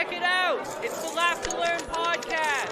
Check it out. It's the Laugh to Learn podcast.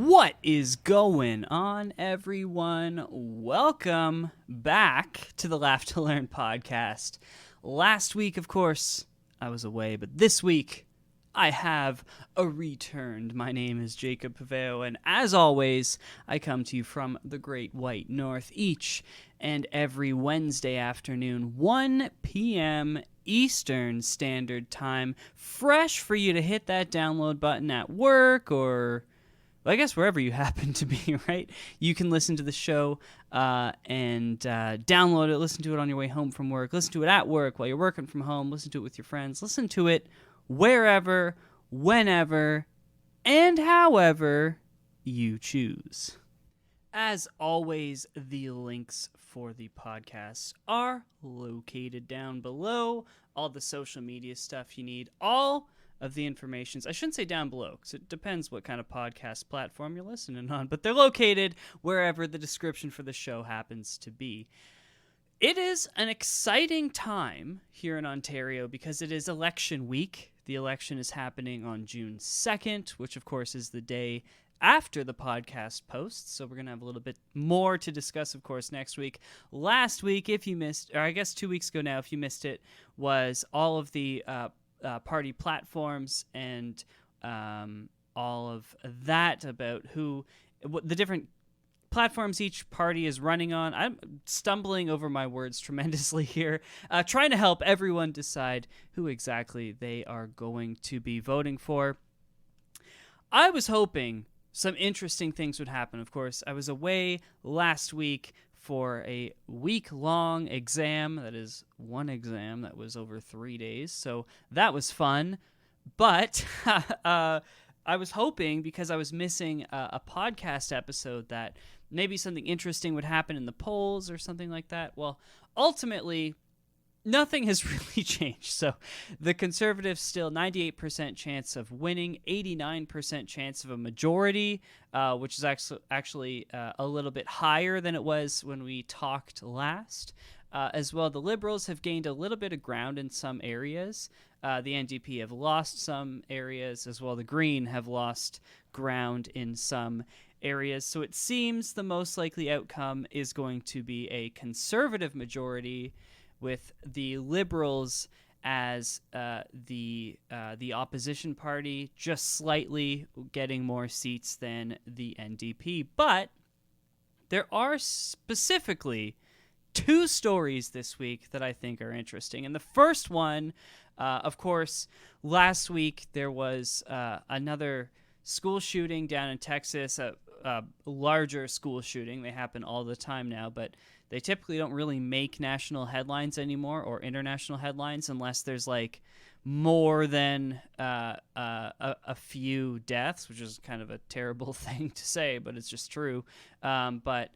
What is going on, everyone? Welcome back to the Laugh to Learn podcast. Last week, of course, I was away, but this week, I have returned. My name is Jacob Paveo, and as always, I come to you from the Great White North each and every Wednesday afternoon, 1 p.m. Eastern Standard Time, fresh for you to hit that download button at work or... well, I guess wherever you happen to be, right? You can listen to the show and download it, listen to it on your way home from work, listen to it at work while you're working from home, listen to it with your friends, listen to it wherever, whenever, and however you choose. As always, the links for the podcast are located down below. All the social media stuff you need, all of the informations. I shouldn't say down below, because it depends what kind of podcast platform you're listening on, but they're located wherever the description for the show happens to be. It is an exciting time here in Ontario because it is election week. The election is happening on June 2nd, which of course is the day after the podcast posts, so we're going to have a little bit more to discuss, of course, next week. Last week, if you missed, or I guess 2 weeks ago now, if you missed it, was all of the party platforms and all of that about what the different platforms each party is running on. I'm stumbling over my words tremendously here, trying to help everyone decide who exactly they are going to be voting for. I was hoping some interesting things would happen. Of course, I was away last week for a week-long exam. That is one exam that was over 3 days, so that was fun. But I was hoping, because I was missing a podcast episode, that maybe something interesting would happen in the polls or something like that. Well, ultimately, nothing has really changed. So the Conservatives still 98% chance of winning, 89% chance of a majority, which is actually a little bit higher than it was when we talked last. As well, the Liberals have gained a little bit of ground in some areas. The NDP have lost some areas, as well the Green have lost ground in some areas. So it seems the most likely outcome is going to be a Conservative majority, with the Liberals as the opposition party, just slightly getting more seats than the NDP. But there are specifically two stories this week that I think are interesting. And the first one, of course, last week there was another school shooting down in Texas, a larger school shooting. They happen all the time now, but they typically don't really make national headlines anymore or international headlines unless there's like more than a few deaths, which is kind of a terrible thing to say, but it's just true. But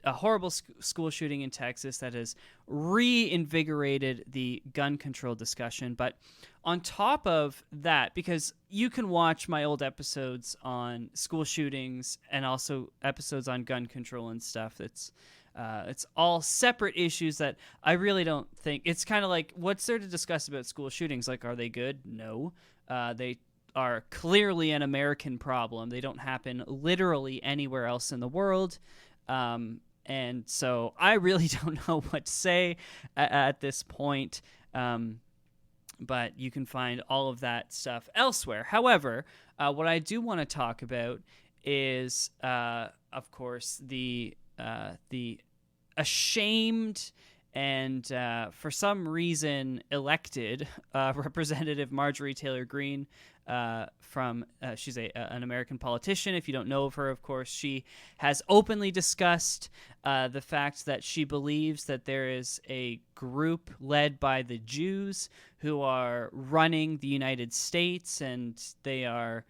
a horrible school shooting in Texas that has reinvigorated the gun control discussion. But on top of that, because you can watch my old episodes on school shootings and also episodes on gun control and stuff, it's all separate issues that I really don't think... It's kind of like, what's there to discuss about school shootings? Like, are they good? No. They are clearly an American problem. They don't happen literally anywhere else in the world. And so I really don't know what to say at this point. But you can find all of that stuff elsewhere. However, what I do want to talk about is, of course, the ashamed and for some reason elected Representative Marjorie Taylor Greene from she's an American politician. If you don't know of her, of course, she has openly discussed the fact that she believes that there is a group led by the Jews who are running the United States, and they are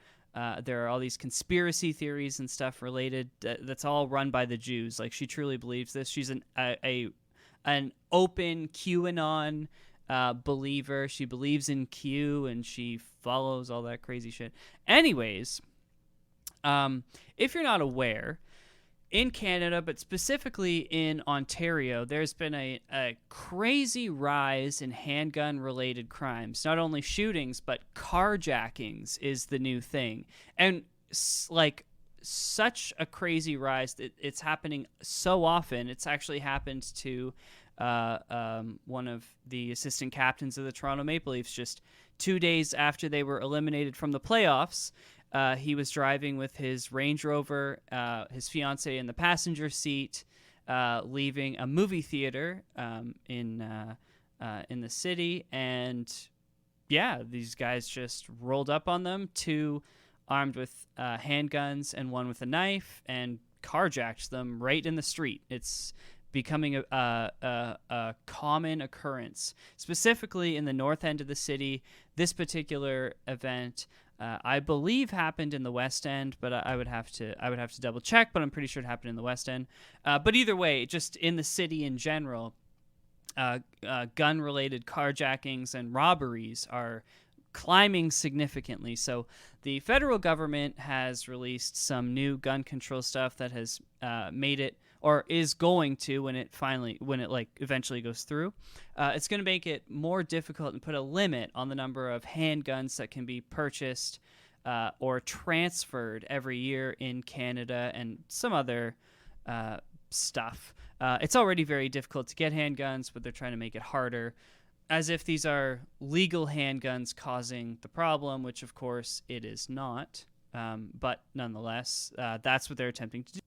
there are all these conspiracy theories and stuff related that's all run by the Jews. Like, she truly believes this. She's an open QAnon believer. She believes in Q, and she follows all that crazy shit. Anyways, if you're not aware, in Canada, but specifically in Ontario, there's been a crazy rise in handgun-related crimes. Not only shootings, but carjackings is the new thing. And, like, such a crazy rise. It's happening so often. It's actually happened to one of the assistant captains of the Toronto Maple Leafs just 2 days after they were eliminated from the playoffs. He was driving with his Range Rover, his fiancée in the passenger seat, leaving a movie theater in the city, and these guys just rolled up on them, two armed with handguns and one with a knife, and carjacked them right in the street. It's becoming a common occurrence, specifically in the north end of the city. This particular event, I believe, happened in the West End, but I would have to double check. But I'm pretty sure it happened in the West End. But either way, just in the city in general, gun-related carjackings and robberies are climbing significantly. So the federal government has released some new gun control stuff that has made it, or is going to, when it eventually goes through, it's going to make it more difficult and put a limit on the number of handguns that can be purchased or transferred every year in Canada, and some other stuff. It's already very difficult to get handguns, but they're trying to make it harder, as if these are legal handguns causing the problem, which of course it is not. But nonetheless, that's what they're attempting to do.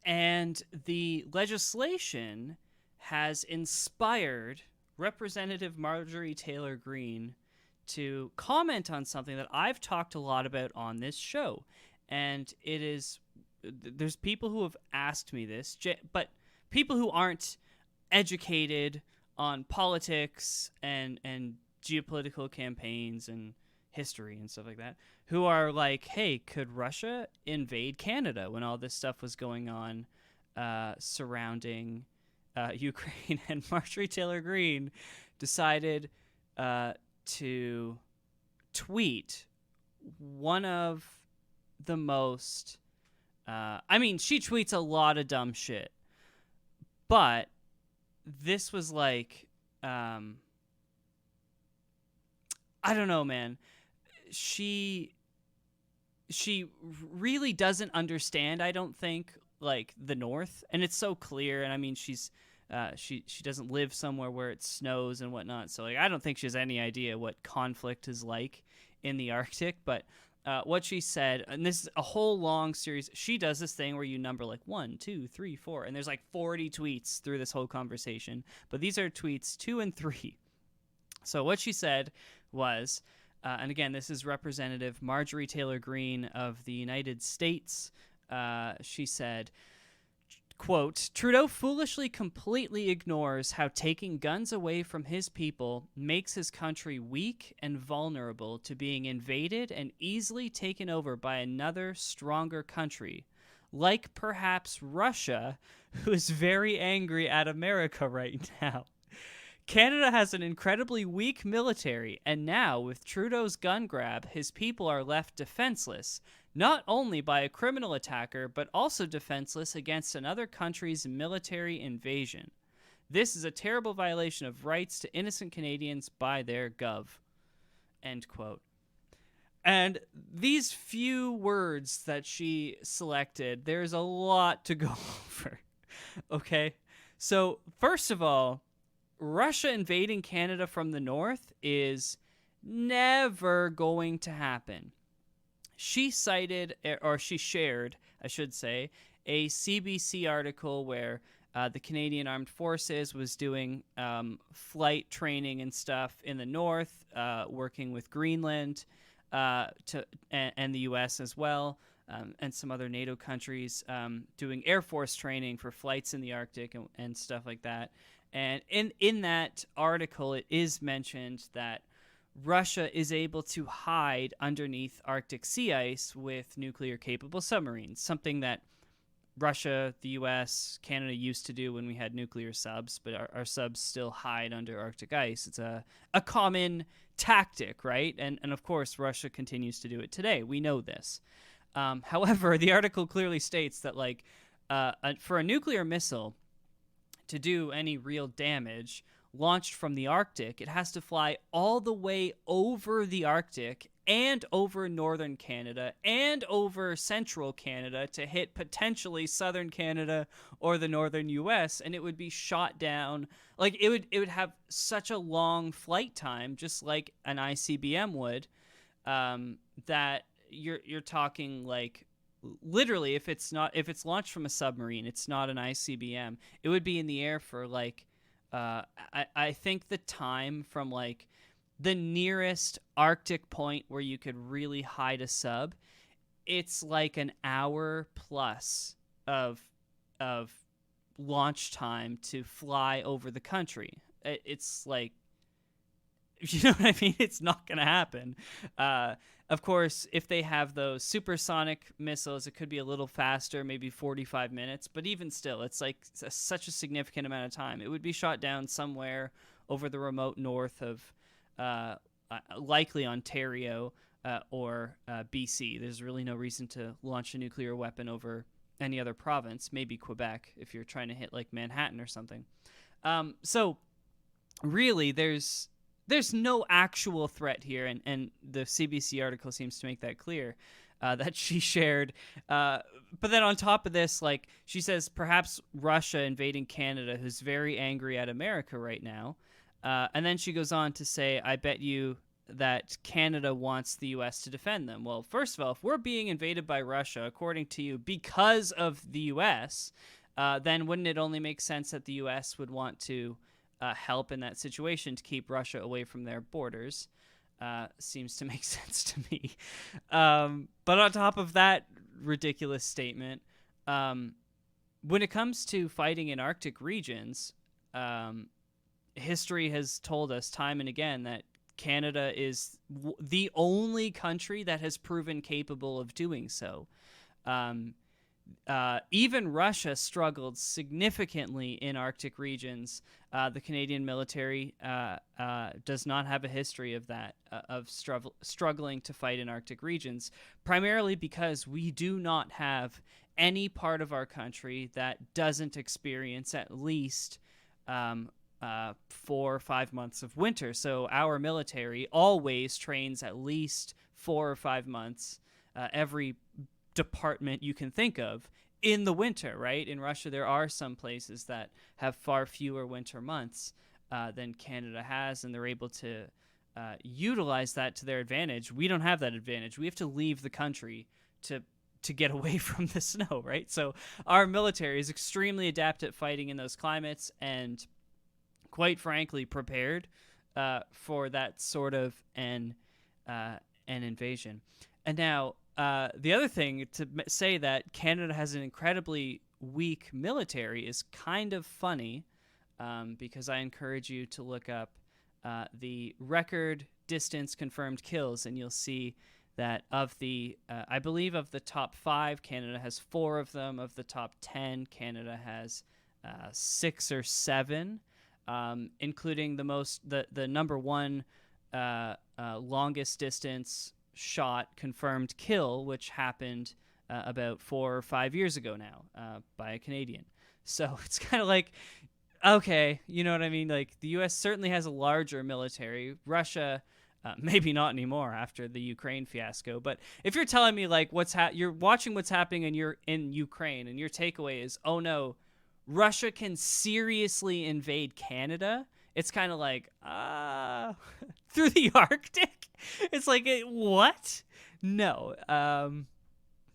And the legislation has inspired Representative Marjorie Taylor Greene to comment on something that I've talked a lot about on this show. And it is, there's people who have asked me this, but people who aren't educated on politics and geopolitical campaigns and history and stuff like that, who are like, hey, could Russia invade Canada when all this stuff was going on surrounding Ukraine? And Marjorie Taylor Greene decided to tweet one of the most she tweets a lot of dumb shit, but this was like, I don't know, man. She really doesn't understand, I don't think, like, the North, and it's so clear. And I mean, she doesn't live somewhere where it snows and whatnot, so like, I don't think she has any idea what conflict is like in the Arctic. But what she said, and this is a whole long series. She does this thing where you number like 1, 2, 3, 4, and there's like 40 tweets through this whole conversation. But these are tweets 2 and 3. So what she said was, and again, this is Representative Marjorie Taylor Greene of the United States. She said, quote, "Trudeau foolishly completely ignores how taking guns away from his people makes his country weak and vulnerable to being invaded and easily taken over by another, stronger country, like perhaps Russia, who is very angry at America right now. Canada has an incredibly weak military, and now, with Trudeau's gun grab, his people are left defenseless, not only by a criminal attacker, but also defenseless against another country's military invasion. This is a terrible violation of rights to innocent Canadians by their gov." End quote. And these few words that she selected, there's a lot to go over. Okay? So, first of all, Russia invading Canada from the north is never going to happen. She cited, or she shared, I should say, a CBC article where The Canadian Armed Forces was doing flight training and stuff in the north, working with Greenland and the U.S. as well, and some other NATO countries, doing Air Force training for flights in the Arctic and stuff like that. And in that article, it is mentioned that Russia is able to hide underneath Arctic sea ice with nuclear-capable submarines, something that Russia, the U.S., Canada used to do when we had nuclear subs, but our subs still hide under Arctic ice. It's a common tactic, right? And of course, Russia continues to do it today. We know this. However, the article clearly states that, like, for a nuclear missile to do any real damage launched from the Arctic, it has to fly all the way over the Arctic and over northern Canada and over central Canada to hit potentially southern Canada or the northern US, and it would be shot down. Like, it would have such a long flight time, just like an ICBM would, that you're talking, like, literally, if it's launched from a submarine, it's not an ICBM, it would be in the air for, like, I think the time from, like, the nearest Arctic point where you could really hide a sub, it's like an hour plus of launch time to fly over the country. It's like, you know what I mean? It's not going to happen. Of course, if they have those supersonic missiles, it could be a little faster, maybe 45 minutes. But even still, it's like such a significant amount of time. It would be shot down somewhere over the remote north of likely Ontario or BC. There's really no reason to launch a nuclear weapon over any other province, maybe Quebec if you're trying to hit, like, Manhattan or something. So really, there's no actual threat here, and the CBC article seems to make that clear, that she shared. But then on top of this, like, she says perhaps Russia invading Canada, who's very angry at America right now. And then she goes on to say, I bet you that Canada wants the U.S. to defend them. Well, first of all, if we're being invaded by Russia, according to you, because of the U.S., then wouldn't it only make sense that the U.S. would want to help in that situation to keep Russia away from their borders? Seems to make sense to me. But on top of that ridiculous statement, when it comes to fighting in Arctic regions, history has told us time and again that Canada is the only country that has proven capable of doing so. Even Russia struggled significantly in Arctic regions. The Canadian military does not have a history of that, of struggling to fight in Arctic regions, primarily because we do not have any part of our country that doesn't experience at least 4 or 5 months of winter. So our military always trains at least 4 or 5 months, every department you can think of, in the winter, right? In Russia, there are some places that have far fewer winter months than Canada has, and they're able to utilize that to their advantage. We don't have that advantage. We have to leave the country to get away from the snow, right? So our military is extremely adept at fighting in those climates, and quite frankly prepared for that sort of an invasion. And now, the other thing to say that Canada has an incredibly weak military is kind of funny, because I encourage you to look up the record distance confirmed kills, and you'll see that of the, I believe of the top 5, Canada has 4 of them. Of the top 10, Canada has 6 or 7. Including the number 1 longest distance shot confirmed kill, which happened about 4 or 5 years ago now by a Canadian. So it's kind of like, okay, you know what I mean? Like, the U.S. certainly has a larger military. Russia, maybe not anymore after the Ukraine fiasco. But if you're telling me, like, you're watching what's happening and you're in Ukraine, and your takeaway is, oh no, Russia can seriously invade Canada, it's kind of like, through the Arctic? It's like, what? No.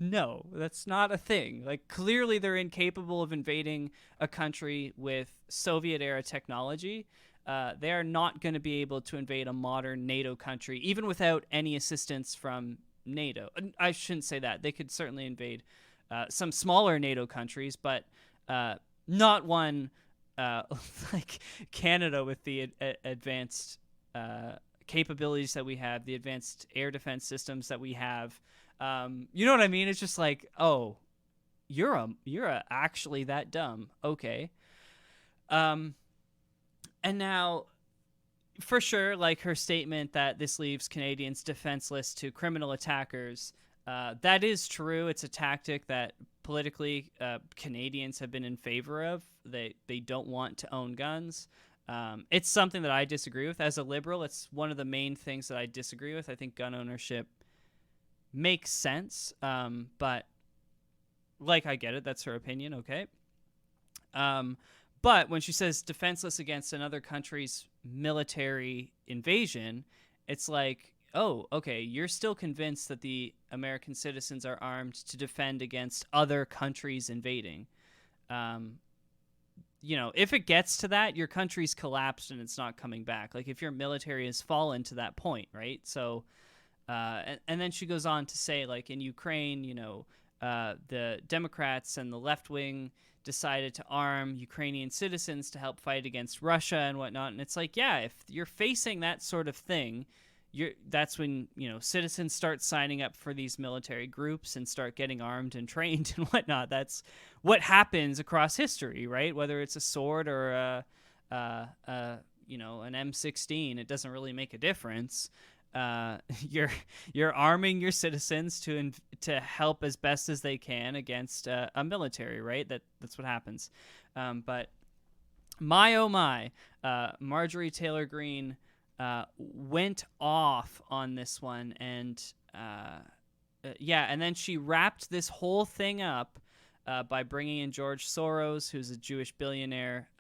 No, that's not a thing. Like, clearly they're incapable of invading a country with Soviet-era technology. They are not going to be able to invade a modern NATO country, even without any assistance from NATO. I shouldn't say that. They could certainly invade some smaller NATO countries, but not one like Canada with the advanced capabilities that we have, the advanced air defense systems that we have. You know what I mean? It's just like, oh, you're actually that dumb. Okay. And now, for sure, like her statement that this leaves Canadians defenseless to criminal attackers, that is true. It's a tactic that politically Canadians have been in favor of. They don't want to own guns. It's something that I disagree with. As a liberal, it's one of the main things that I disagree with. I think gun ownership makes sense, but like, I get it. That's her opinion. Okay. But when she says defenseless against another country's military invasion, it's like, oh, okay, you're still convinced that the American citizens are armed to defend against other countries invading. You know, if it gets to that, your country's collapsed and it's not coming back. Like, if your military has fallen to that point, right? So, and then she goes on to say, like, in Ukraine, you know, the Democrats and the left wing decided to arm Ukrainian citizens to help fight against Russia and whatnot. And it's like, yeah, if you're facing that sort of thing, that's when, you know, citizens start signing up for these military groups and start getting armed and trained and whatnot. That's what happens across history, right? Whether it's a sword or you know, an M16, it doesn't really make a difference. You're arming your citizens to help as best as they can against a military, right? That's what happens. But my oh my, Marjorie Taylor Greene went off on this one, and yeah, and then she wrapped this whole thing up by bringing in George Soros, who's a Jewish billionaire,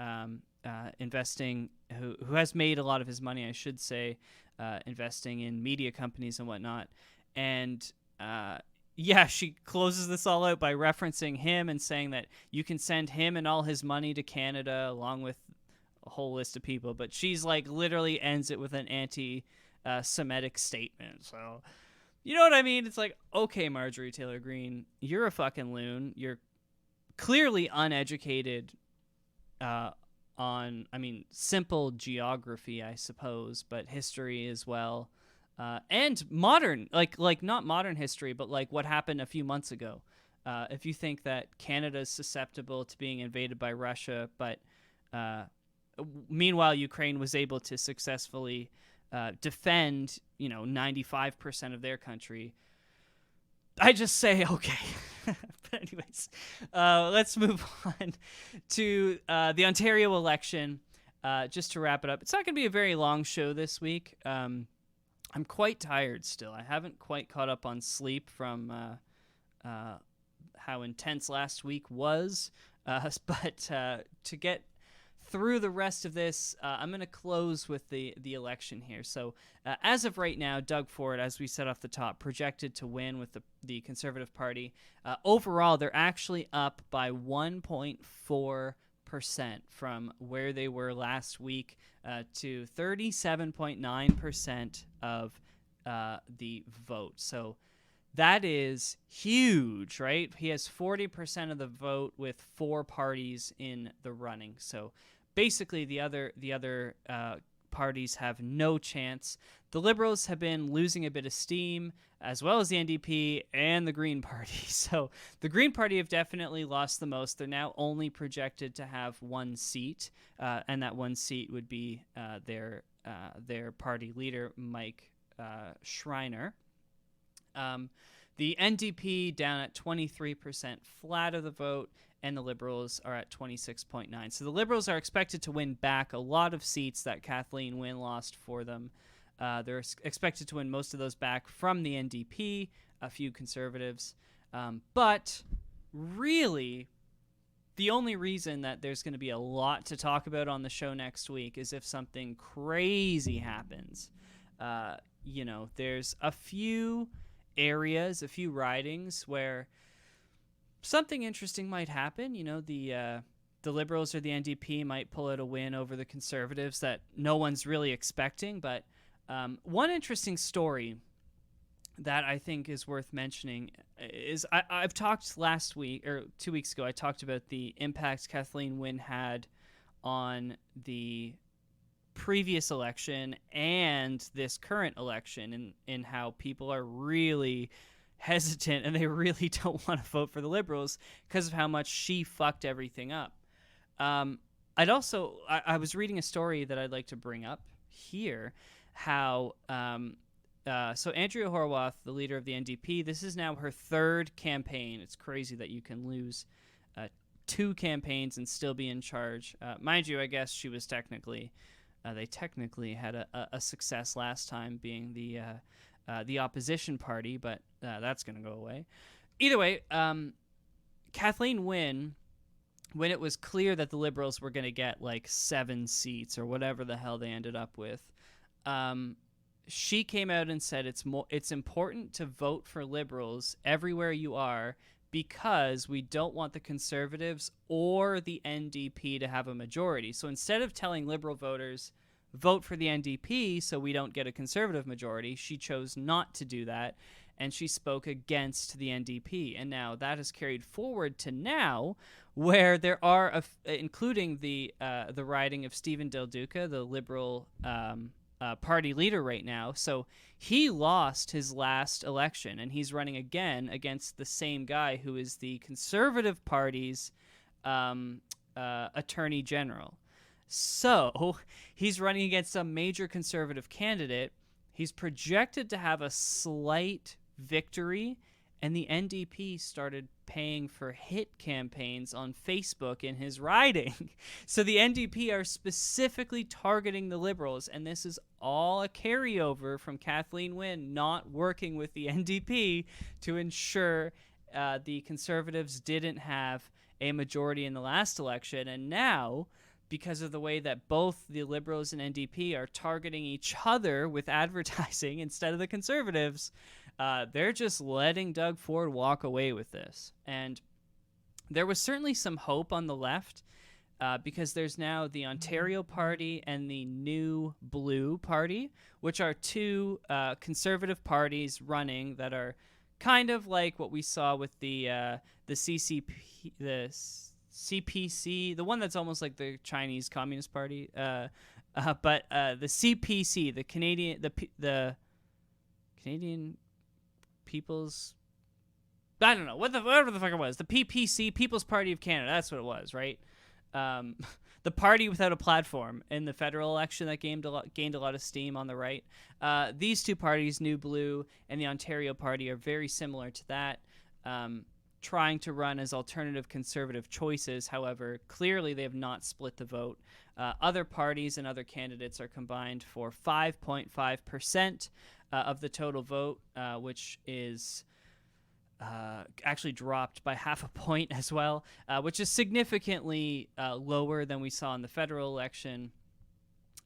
investing, who has made a lot of his money, I should say, investing in media companies and whatnot. And yeah, she closes this all out by referencing him and saying that you can send him and all his money to Canada along with a whole list of people. But she's like literally ends it with an anti-Semitic statement. So, you know what I mean? It's like, okay, Marjorie Taylor Greene, you're a fucking loon. You're clearly uneducated on, I mean, simple geography, I suppose, but history as well, and modern, like not modern history, but like what happened a few months ago. If you think that Canada is susceptible to being invaded by Russia, but meanwhile Ukraine was able to successfully defend, you know, 95% of their country, I just say okay. But anyways, let's move on to the Ontario election. Just to wrap it up, it's not going to be a very long show this week. I'm quite tired still. I haven't quite caught up on sleep from how intense last week was. But to get through the rest of this, I'm going to close with the election here. So as of right now, Doug Ford, as we said off the top, projected to win with the Conservative Party. Overall, they're actually up by 1.4% from where they were last week to 37.9% of the vote. So that is huge, right? He has 40% of the vote with 4 parties in the running. So basically, the other parties have no chance. The Liberals have been losing a bit of steam, as well as the NDP and the Green Party. So the Green Party have definitely lost the most. They're now only projected to have 1 seat, and that 1 seat would be their party leader, Mike Schreiner. The NDP down at 23% flat of the vote, and the Liberals are at 26.9%. So the Liberals are expected to win back a lot of seats that Kathleen Wynne lost for them. They're expected to win most of those back from the NDP, a few Conservatives. But really, the only reason that there's going to be a lot to talk about on the show next week is if something crazy happens. You know, there's a few areas, a few ridings where something interesting might happen. The Liberals or the NDP might pull out a win over the Conservatives that no one's really expecting. But one interesting story that I think is worth mentioning is I've talked last week or 2 weeks ago. I talked about the impact Kathleen Wynne had on the previous election and this current election, in how people are really hesitant and they really don't want to vote for the Liberals because of how much she fucked everything up. I was reading a story that I'd like to bring up here, how so Andrea Horwath, the leader of the NDP, this is now her third campaign. It's crazy that you can lose 2 campaigns and still be in charge. Mind you, I guess she was they technically had a success last time, being the opposition party, but that's going to go away. Either way, Kathleen Wynne, when it was clear that the Liberals were going to get like 7 seats or whatever the hell they ended up with, she came out and said it's important to vote for Liberals everywhere you are, because we don't want the Conservatives or the NDP to have a majority. So instead of telling Liberal voters, vote for the NDP so we don't get a Conservative majority, she chose not to do that, and she spoke against the NDP. And now that has carried forward to now, where there are, including the riding of Stephen Del Duca, the Liberal party leader right now. So he lost his last election, and he's running again against the same guy who is the Conservative Party's Attorney General. So he's running against a major Conservative candidate. He's projected to have a slight victory, and the NDP started paying for hit campaigns on Facebook in his riding. So the NDP are specifically targeting the Liberals, and this is all a carryover from Kathleen Wynne not working with the NDP to ensure the Conservatives didn't have a majority in the last election. And now, because of the way that both the Liberals and NDP are targeting each other with advertising instead of the Conservatives, they're just letting Doug Ford walk away with this. And there was certainly some hope on the left, because there's now the Ontario Party and the New Blue Party, which are 2 Conservative parties running that are kind of like what we saw with the CPC, the one that's almost like the Chinese Communist Party, but the CPC, the Canadian People's, I don't know, whatever the fuck it was, the PPC, People's Party of Canada, that's what it was, right? The party without a platform in the federal election that gained a lot of steam on the right. These 2 parties, New Blue and the Ontario Party, are very similar to that, trying to run as alternative Conservative choices. However, clearly they have not split the vote. Other parties and other candidates are combined for 5.5% of the total vote, which is actually dropped by half a point as well, which is significantly lower than we saw in the federal election.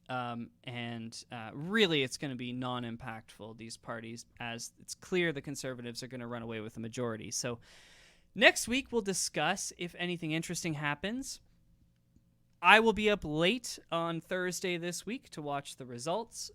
And really, it's going to be non-impactful, these parties, as it's clear the Conservatives are going to run away with the majority. So next week, we'll discuss if anything interesting happens. I will be up late on Thursday this week to watch the results.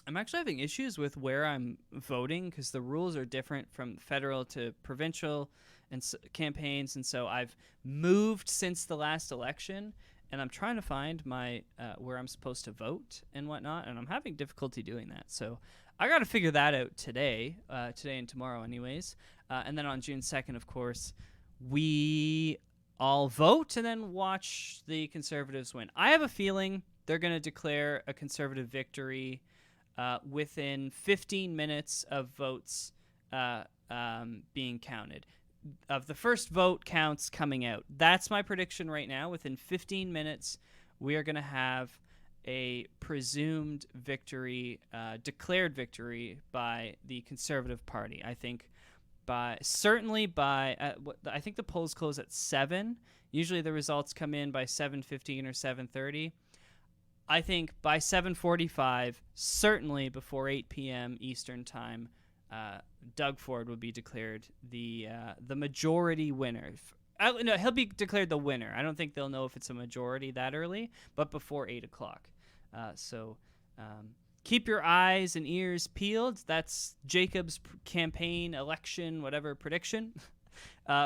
I'm actually having issues with where I'm voting because the rules are different from federal to provincial and campaigns, and so I've moved since the last election, and I'm trying to find my where I'm supposed to vote and whatnot, and I'm having difficulty doing that. So I got to figure that out today and tomorrow anyways. And then on June 2nd, of course, we all vote and then watch the Conservatives win. I have a feeling they're going to declare a Conservative victory within 15 minutes of votes being counted. Of the first vote counts coming out. That's my prediction right now. Within 15 minutes, we are going to have a presumed victory, declared victory by the Conservative Party. I think I think the polls close at 7. Usually the results come in by 7:15 or 7:30. I think by 7:45, certainly before 8 p.m. Eastern time, Doug Ford will be declared the majority winner. No, he'll be declared the winner. I don't think they'll know if it's a majority that early, but before 8 o'clock. So keep your eyes and ears peeled. That's Jacob's campaign, election, whatever prediction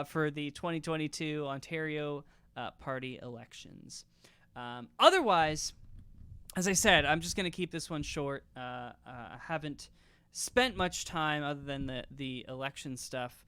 for the 2022 Ontario party elections. Otherwise, as I said, I'm just going to keep this one short. I haven't spent much time other than the election stuff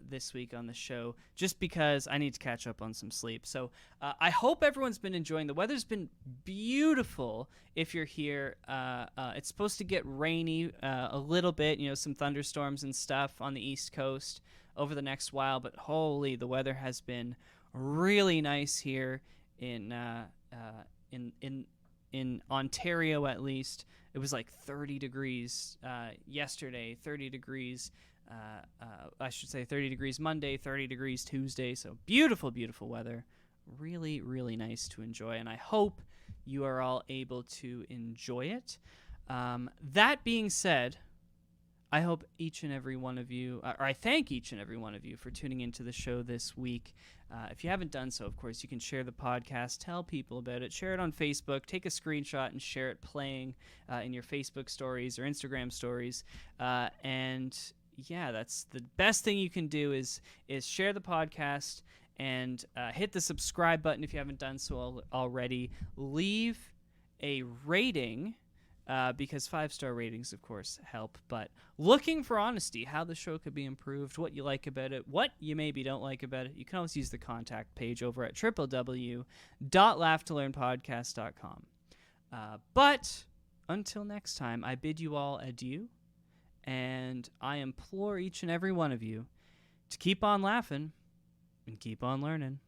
this week on the show, just because I need to catch up on some sleep. So I hope everyone's been enjoying. The weather's been beautiful if you're here. It's supposed to get rainy a little bit, some thunderstorms and stuff on the East Coast over the next while, but holy, the weather has been really nice here in Ontario, at least. It was like 30 degrees yesterday, 30 degrees, I should say 30 degrees Monday, 30 degrees Tuesday. So beautiful, beautiful weather. Really, really nice to enjoy. And I hope you are all able to enjoy it. That being said, I hope each and every one of you, or I thank each and every one of you for tuning into the show this week. If you haven't done so, of course, you can share the podcast, tell people about it, share it on Facebook, take a screenshot and share it playing in your Facebook stories or Instagram stories. And yeah, that's the best thing you can do is share the podcast and hit the subscribe button if you haven't done so already. Leave a rating. Because 5-star ratings, of course, help. But looking for honesty, how the show could be improved, what you like about it, what you maybe don't like about it, you can always use the contact page over at www.laughtolearnpodcast.com. But until next time, I bid you all adieu, and I implore each and every one of you to keep on laughing and keep on learning.